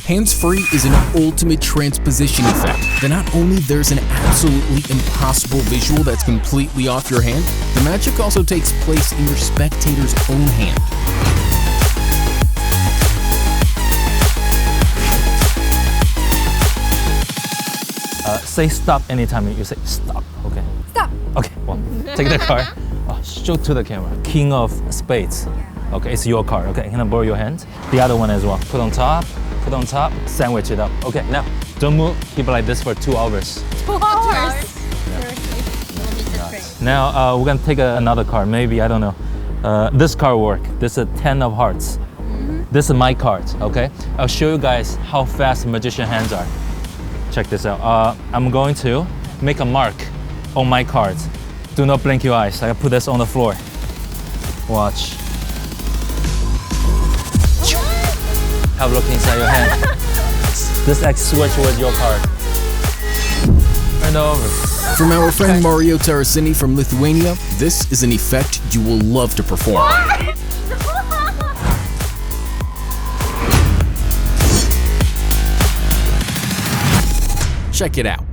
Hands-free is an ultimate transposition effect. That not only there's an absolutely impossible visual that's completely off your hand, the magic also takes place in your spectator's own hand. Say stop anytime you say stop, okay? Stop. Okay, well, take the card. Show to the camera. King of spades. Okay, it's your card. Okay, can I borrow your hand? The other one as well. Put on top, sandwich it up. Okay, now, don't move. Keep it like this for 2 hours. 2 hours. Now, we're gonna take another card. Maybe, I don't know. This card will work. This is a 10 of hearts. This is my card, okay? I'll show you guys how fast magician hands are. Check this out. I'm going to make a mark on my cards. Do not blink your eyes. I put this on the floor. Watch. Have a look inside your hand. This X switch was your card. Turn it over. From our friend Mario Tarasini from Lithuania, this is an effect you will love to perform. Check it out.